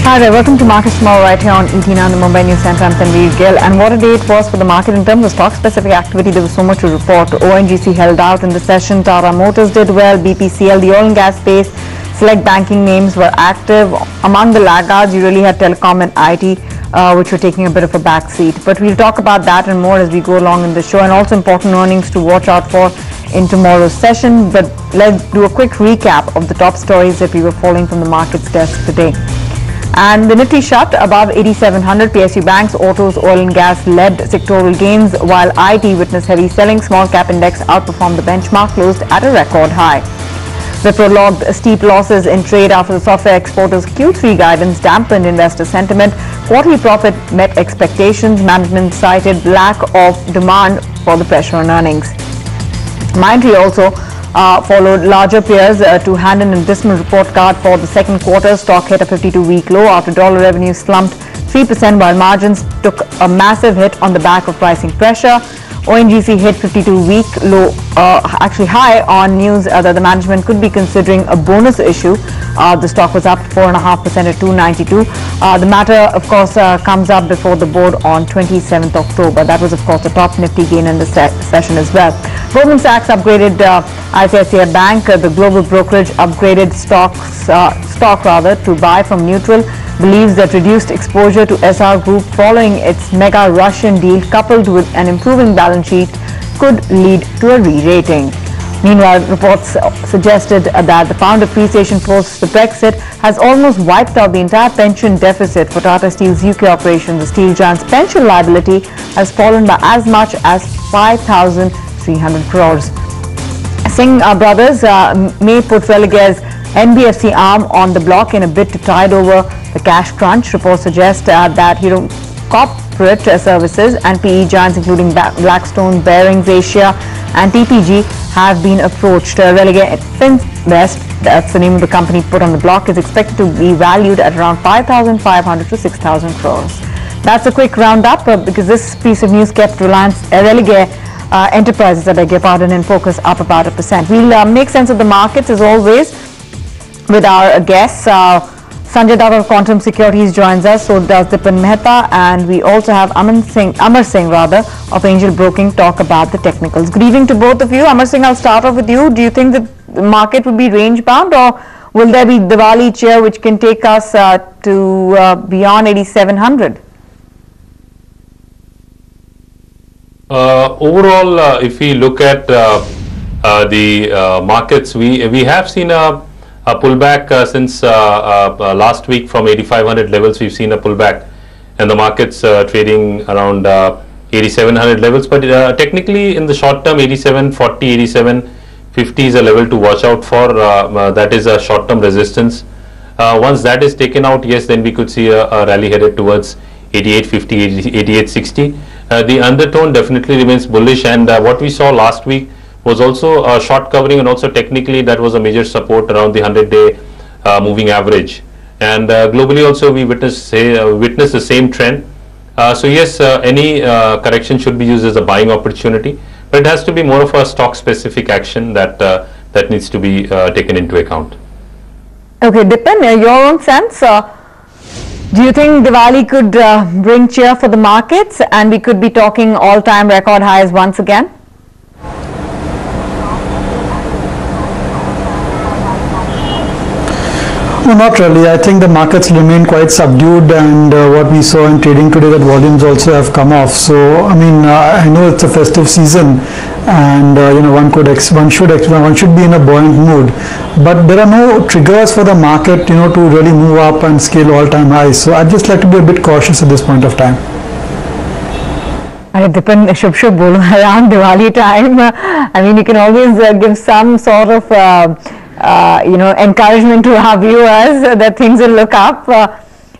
Hi there, welcome to Markets Tomorrow right here on ET9, the Mumbai News Centre. I'm Tanveer Gill. And what a day it was for the market in terms of stock-specific activity. There was so much to report. ONGC held out in the session. Tata Motors did well. BPCL, the oil and gas space, select banking names were active. Among the laggards, you really had telecom and IT, which were taking a bit of a back seat. But we'll talk about that and more as we go along in the show, and also important earnings to watch out for in tomorrow's session. But let's do a quick recap of the top stories that we were following from the markets desk today. And the Nifty shut above 8,700. PSU banks, autos, oil and gas led sectoral gains, while IT witnessed heavy selling. Small cap index outperformed the benchmark, closed at a record high. Wipro logged steep losses in trade after the software exporters' Q3 guidance dampened investor sentiment. Quarterly profit met expectations. Management cited lack of demand for the pressure on earnings. Mindtree also followed larger peers to hand in a dismal report card for the second quarter. Stock hit a 52-week low after dollar revenue slumped 3%, while margins took a massive hit on the back of pricing pressure. ONGC hit 52-week low, actually high, on news that the management could be considering a bonus issue. The stock was up 4.5% at 292. The matter, of course, comes up before the board on 27th October. That was, of course, the top Nifty gain in the session as well. Goldman Sachs upgraded ICICI Bank. The global brokerage upgraded stock to buy from neutral. Believes that reduced exposure to SR Group following its mega Russian deal, coupled with an improving balance sheet, could lead to a re-rating. Meanwhile, reports suggested that the pound appreciation post the Brexit has almost wiped out the entire pension deficit for Tata Steel's UK operations. The steel giant's pension liability has fallen by as much as 5,300 crores. Singh brothers may put Religear's NBFC arm on the block in a bid to tide over the cash crunch. Reports suggest that corporate services and PE giants including Blackstone, Bearings Asia and TPG have been approached. Religear Finvest, that's the name of the company put on the block, is expected to be valued at around 5,500 to 6,000 crores. That's a quick roundup because this piece of news kept Religear Enterprises, I beg your pardon, in focus up about 1%. We'll make sense of the markets as always with our guests. Sanjay Datta of Quantum Securities joins us, so does Dipan Mehta, and we also have Amar Singh of Angel Broking talk about the technicals. Good evening to both of you. Amar Singh, I'll start off with you. Do you think that the market will be range bound, or will there be Diwali cheer which can take us to beyond 8,700? Overall, if we look at the markets, we have seen a pullback since last week from 8,500 levels. We've seen a pullback, and the markets trading around 8,700 levels. But technically, in the short term, 8,740, 8,750 is a level to watch out for. That is a short-term resistance. Once that is taken out, yes, then we could see a rally headed towards 8850, 8860. The undertone definitely remains bullish, and what we saw last week was also a short covering, and also technically that was a major support around the 100-day moving average. And globally also we witnessed the same trend. So yes, any correction should be used as a buying opportunity, but it has to be more of a stock-specific action that that needs to be taken into account. Okay, Dipan, your own sense. Do you think Diwali could bring cheer for the markets, and we could be talking all-time record highs once again? No, not really. I think the markets remain quite subdued, and what we saw in trading today, that volumes also have come off. So, I mean, I know it's a festive season, and one should be in a buoyant mood, but there are no triggers for the market, to really move up and scale all-time highs. So, I'd just like to be a bit cautious at this point of time. Dipan, shubh bolo around Diwali time. I mean, you can always give some sort of encouragement to our viewers that things will look up,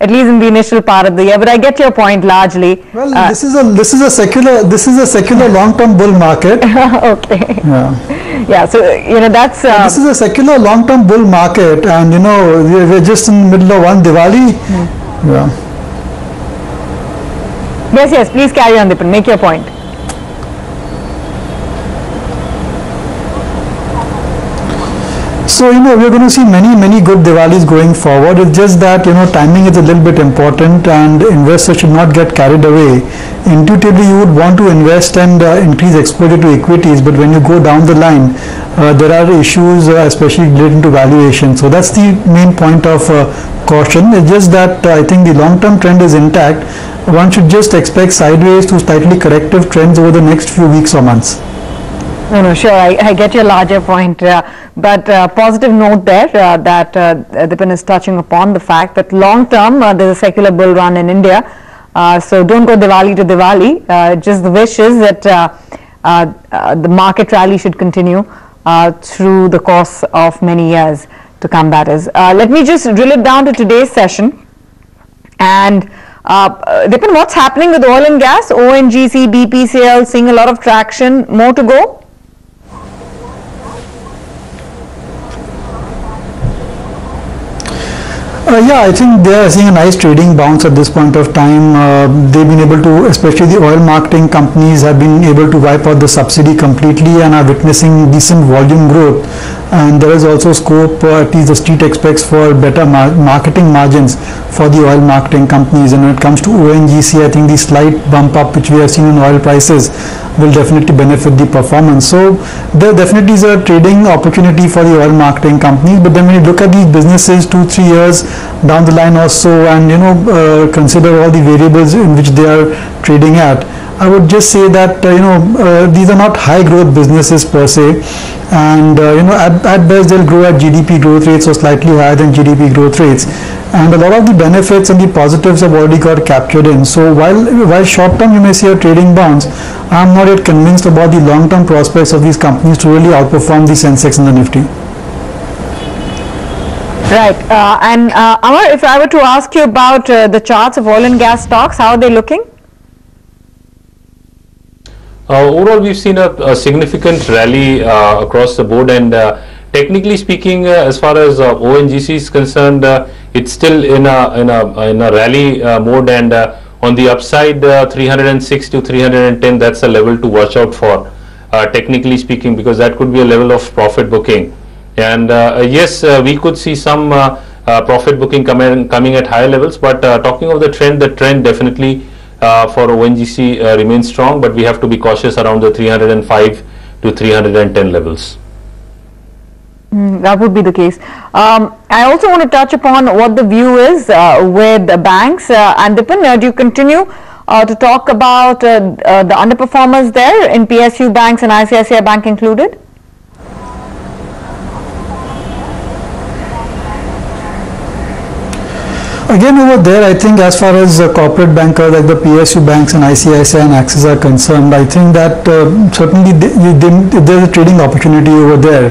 at least in the initial part of the year. But I get your point largely. Well, this is a secular long-term bull market. Okay. Yeah. So that's. This is a secular long-term bull market, and we're just in the middle of one Diwali. Yeah. Yes. Please carry on, Dipan. Make your point. So, we're going to see many good Diwalis going forward. It's just that, timing is a little bit important and investors should not get carried away. Intuitively, you would want to invest and increase exposure to equities, but when you go down the line, there are issues, especially relating to valuation. So that's the main point of caution. It's just that I think the long-term trend is intact. One should just expect sideways to slightly corrective trends over the next few weeks or months. No, sure, I get your larger point, but positive note there that Dipin is touching upon the fact that long term there's a secular bull run in India, so don't go Diwali to Diwali, just the wish is that the market rally should continue through the course of many years to come, that is. Let me just drill it down to today's session, and Dipin, what's happening with oil and gas? ONGC, BPCL seeing a lot of traction, more to go? Yeah, I think they are seeing a nice trading bounce at this point of time. They've been able to, especially the oil marketing companies, have been able to wipe out the subsidy completely and are witnessing decent volume growth. And there is also scope, at least the street expects, for better marketing margins for the oil marketing companies. And when it comes to ONGC, I think the slight bump up which we have seen in oil prices will definitely benefit the performance. So there definitely is a trading opportunity for the oil marketing companies. But then when you look at these businesses 2-3 years down the line or so, and consider all the variables in which they are trading at, I would just say that these are not high growth businesses per se, and at best they'll grow at GDP growth rates or slightly higher than GDP growth rates, and a lot of the benefits and the positives have already got captured in. So while short term you may see a trading bounce, I'm not yet convinced about the long term prospects of these companies to really outperform the Sensex and the Nifty. Right, and Amar, if I were to ask you about the charts of oil and gas stocks, how are they looking? Overall, we've seen a significant rally across the board, and technically speaking, as far as ONGC is concerned, it's still in a rally mode, and on the upside, 306 to 310, that's a level to watch out for, technically speaking, because that could be a level of profit booking. And yes, we could see some profit booking coming at higher levels, but talking of the trend definitely for ONGC remains strong, but we have to be cautious around the 305 to 310 levels. That would be the case. I also want to touch upon what the view is with the banks. And Dipin, do you continue to talk about the underperformers there in PSU banks and ICICI Bank included? Again, over there, I think as far as corporate bankers like the PSU banks and ICICI and Axis are concerned, I think that certainly there's a trading opportunity over there.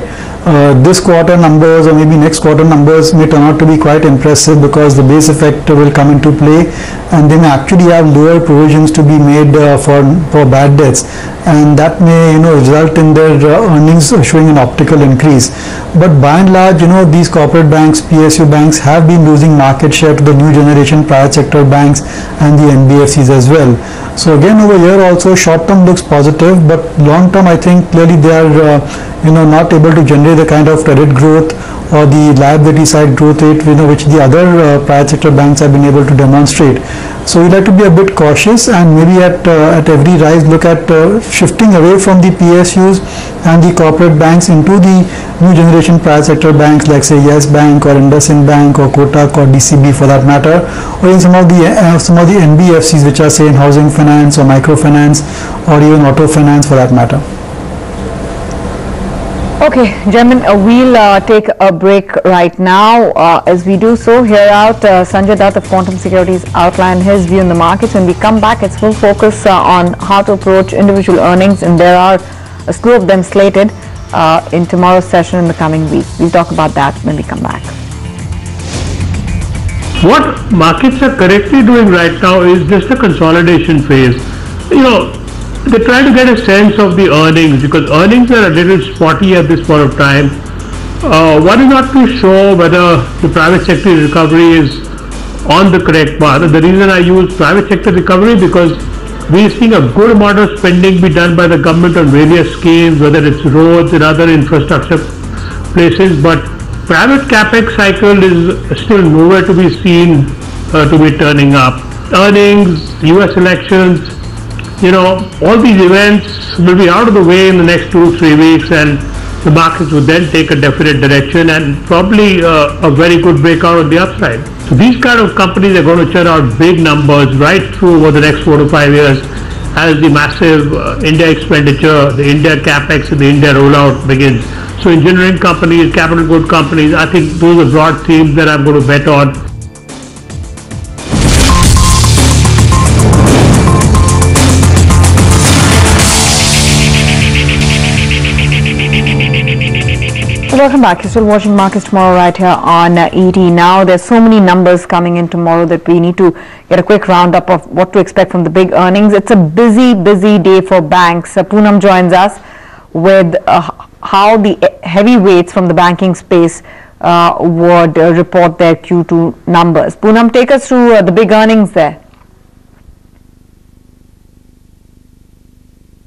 This quarter numbers or maybe next quarter numbers may turn out to be quite impressive because the base effect will come into play, and they may actually have lower provisions to be made for bad debts, and that may result in their earnings showing an optical increase. But by and large, these corporate banks, PSU banks, have been losing market share to the new generation private sector banks and the NBFCs as well. So again, over here also short term looks positive, but long term I think clearly they are not able to generate the kind of credit growth or the liability side growth rate which the other private sector banks have been able to demonstrate. So we like to be a bit cautious, and maybe at every rise look at shifting away from the PSUs and the corporate banks into the new generation private sector banks like say Yes Bank or IndusInd Bank or Kotak or DCB for that matter, or in some of the NBFCs which are say in housing finance or microfinance or even auto finance for that matter. Okay, gentlemen, we'll take a break right now. As we do so, hear out Sanjay Dutt of Quantum Securities outline his view in the markets. When we come back, it's full focus on how to approach individual earnings, and there are a slew of them slated in tomorrow's session in the coming week. We'll talk about that when we come back. What markets are correctly doing right now is just a consolidation phase. They try to get a sense of the earnings because earnings are a little spotty at this point of time. One is not too sure whether the private sector recovery is on the correct path. The reason I use private sector recovery because we are seeing a good amount of spending be done by the government on various schemes, whether it's roads and other infrastructure places, but private capex cycle is still nowhere to be seen to be turning up. Earnings, US elections, all these events will be out of the way in the next 2 or 3 weeks, and the markets would then take a definite direction and probably a very good breakout on the upside. So these kind of companies are going to churn out big numbers right through over the next 4 to 5 years as the massive India expenditure, the India capex and the India rollout begins. So engineering companies, capital good companies, I think those are broad themes that I'm going to bet on. Welcome back. You're still watching Markets Tomorrow right here on ET Now. There's so many numbers coming in tomorrow that we need to get a quick roundup of what to expect from the big earnings. It's a busy day for banks. Poonam joins us with how the heavyweights from the banking space would report their Q2 numbers. Poonam, take us through the big earnings there.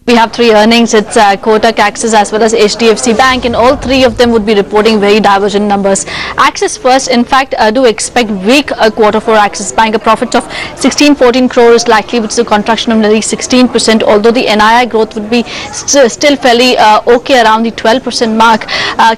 We have 3 earnings. It's Kotak, Axis as well as HDFC Bank, and all 3 of them would be reporting very divergent numbers. Axis first, in fact, do expect weak quarter for Axis Bank. A profit of 1614 crore is likely, which is a contraction of nearly 16%, although the NII growth would be still fairly okay around the 12% mark.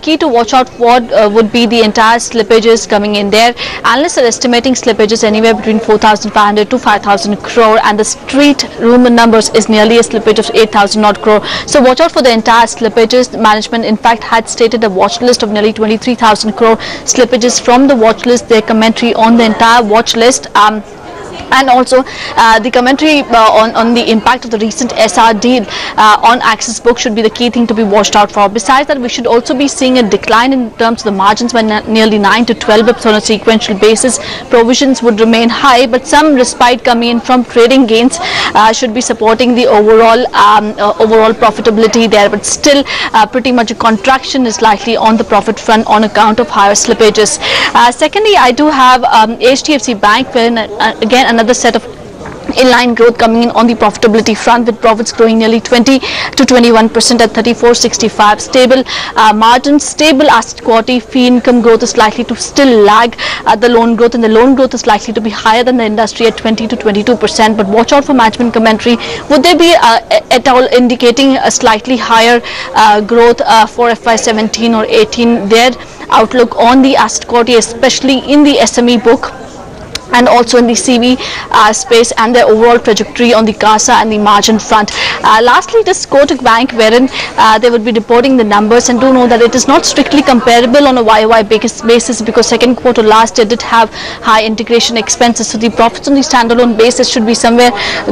Key to watch out for would be the entire slippages coming in there. Analysts are estimating slippages anywhere between 4,500 to 5,000 crore, and the street rumor numbers is nearly a slippage of 8,000 odd crore. So watch out for the entire slippages. Management in fact had stated a watch list of nearly 23,000 crore slippages from the watch list. Their commentary on the entire watch list and also the commentary on the impact of the recent SR deal on Axis book should be the key thing to be watched out for. Besides that, we should also be seeing a decline in terms of the margins by nearly 9 to 12 bips on a sequential basis. Provisions would remain high, but some respite coming in from trading gains should be supporting the overall profitability there. But still, pretty much a contraction is likely on the profit front on account of higher slippages. Secondly, I do have HDFC Bank, where again another set of in-line growth coming in on the profitability front, with profits growing nearly 20 to 21% at 3465. Stable margins, stable asset quality. Fee income growth is likely to still lag the loan growth, and the loan growth is likely to be higher than the industry at 20 to 22%. But watch out for management commentary. Would they be at all indicating a slightly higher growth for FY17 or 18? Their outlook on the asset quality, especially in the SME book and also in the CV space, and their overall trajectory on the CASA and the margin front. Lastly, this Kotak Bank, wherein they would be reporting the numbers, and do know that it is not strictly comparable on a YOY basis, because second quarter last year did have high integration expenses. So the profits on the standalone basis should be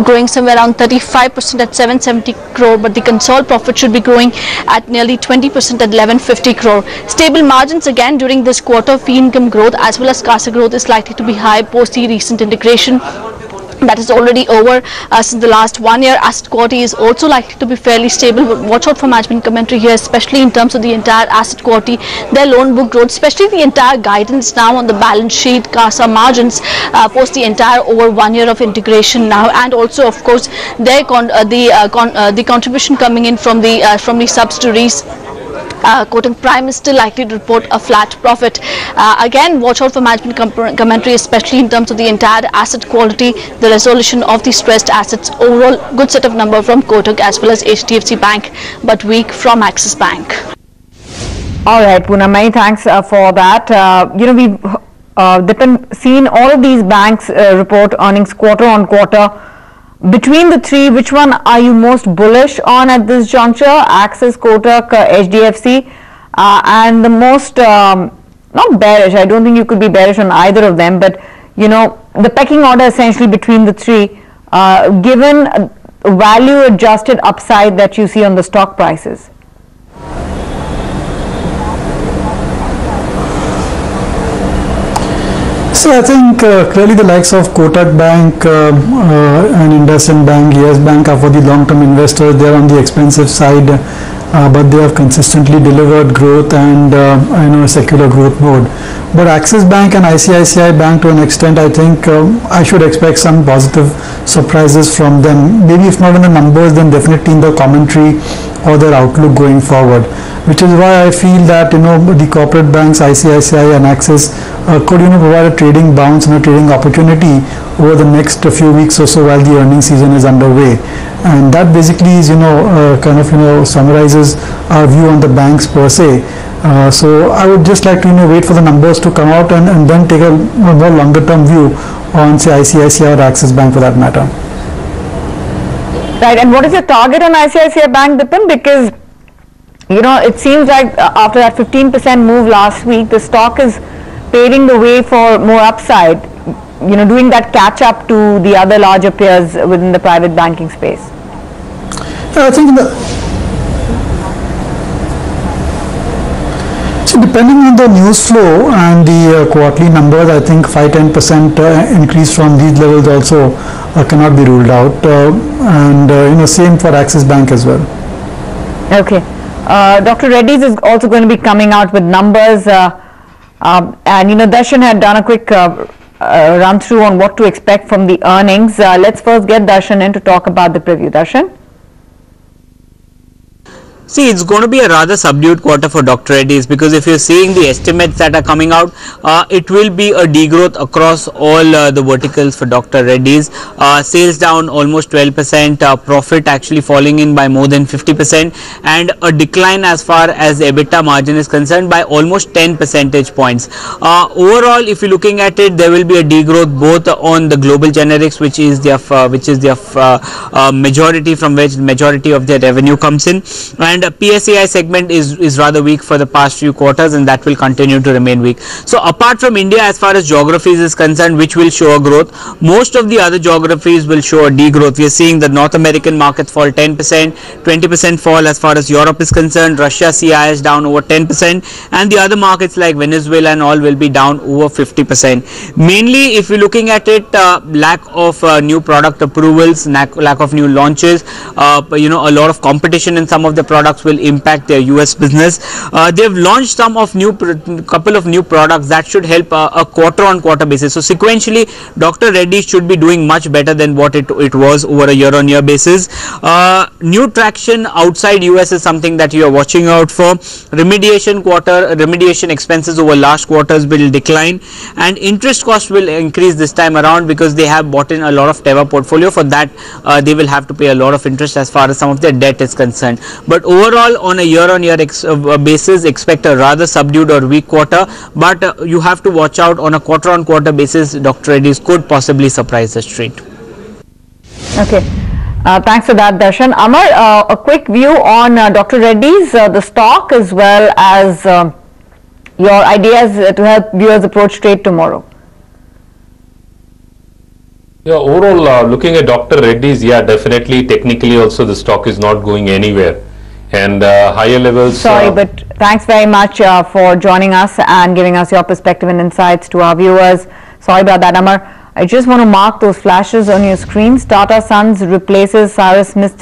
growing somewhere around 35% at 770 crore, but the consolidated profit should be growing at nearly 20% at 1150 crore. Stable margins again during this quarter. Fee income growth as well as CASA growth is likely to be high post the recent integration that is already over since the last 1 year. Asset quality is also likely to be fairly stable, but watch out for management commentary here, especially in terms of the entire asset quality, their loan book growth, especially the entire guidance now on the balance sheet, CASA margins post the entire over 1 year of integration now, and also of course their the contribution coming in from the subsidiaries. Kotak Prime is still likely to report a flat profit. Again, watch out for management commentary, especially in terms of the entire asset quality, the resolution of the stressed assets. Overall, good set of number from Kotak as well as HDFC Bank, but weak from Axis Bank. All right, Poonam, many thanks for that. We've seen all of these banks report earnings quarter on quarter. Between the 3, which one are you most bullish on at this juncture? Axis, Kotak, HDFC, and the most not bearish. I don't think you could be bearish on either of them, but the pecking order essentially between the 3, given value adjusted upside that you see on the stock prices. So I think clearly the likes of Kotak Bank and IndusInd Bank, Yes Bank are for the long-term investors. They are on the expensive side, but they have consistently delivered growth and a secular growth mode. But Axis Bank and ICICI Bank, to an extent, I think I should expect some positive surprises from them. Maybe if not in the numbers, then definitely in the commentary or their outlook going forward, which is why I feel that the corporate banks ICICI and Axis could provide a trading bounce and a trading opportunity over the next few weeks or so while the earnings season is underway. And that basically is summarizes our view on the banks per se. So I would just like to wait for the numbers to come out and then take a more longer term view on say ICICI or Axis Bank for that matter. Right, and what is your target on ICICI Bank, Dipin? Because it seems like after that 15% move last week, the stock is paving the way for more upside, doing that catch up to the other larger peers within the private banking space. I think depending on the news flow and the quarterly numbers, I think 5-10% increase from these levels also cannot be ruled out, and same for Axis Bank as well. Okay, Dr. Reddy's is also going to be coming out with numbers, and Darshan had done a quick run through on what to expect from the earnings. Let's first get Darshan in to talk about the preview. Darshan. See, it's going to be a rather subdued quarter for Dr. Reddy's, because if you're seeing the estimates that are coming out, it will be a degrowth across all the verticals for Dr. Reddy's. Sales down almost 12%, profit actually falling in by more than 50%, and a decline as far as the EBITDA margin is concerned by almost 10 percentage points. Overall, if you're looking at it, there will be a degrowth both on the global generics, which is their majority, from which majority of their revenue comes in, and PSAI segment is rather weak for the past few quarters, and that will continue to remain weak. So apart from India, as far as geographies is concerned, which will show a growth, most of the other geographies will show a degrowth. We are seeing the North American markets fall 10%, 20% fall as far as Europe is concerned. Russia CIS down over 10%, and the other markets like Venezuela and all will be down over 50%. Mainly, if you're looking at it, lack of new product approvals, lack of new launches, a lot of competition in some of the products will impact their US business. They've launched couple of new products that should help a quarter-on-quarter basis. So sequentially, Dr. Reddy should be doing much better than what it was over a year-on-year basis. New traction outside US is something that you are watching out for. Remediation expenses over last quarters will decline, and interest cost will increase this time around because they have bought in a lot of Teva portfolio. For that, they will have to pay a lot of interest as far as some of their debt is concerned. But overall, on a year-on-year basis, expect a rather subdued or weak quarter, but you have to watch out on a quarter-on-quarter basis. Dr. Reddy's could possibly surprise the street. Okay, thanks for that, Darshan. Amar, a quick view on Dr. Reddy's, the stock, as well as your ideas to help viewers approach trade tomorrow. Yeah, overall, looking at Dr. Reddy's, yeah, definitely technically also the stock is not going anywhere, and higher levels. Sorry, but thanks very much for joining us and giving us your perspective and insights to our viewers. Sorry about that, Amar. I just want to mark those flashes on your screens. Tata Sons replaces Cyrus Smith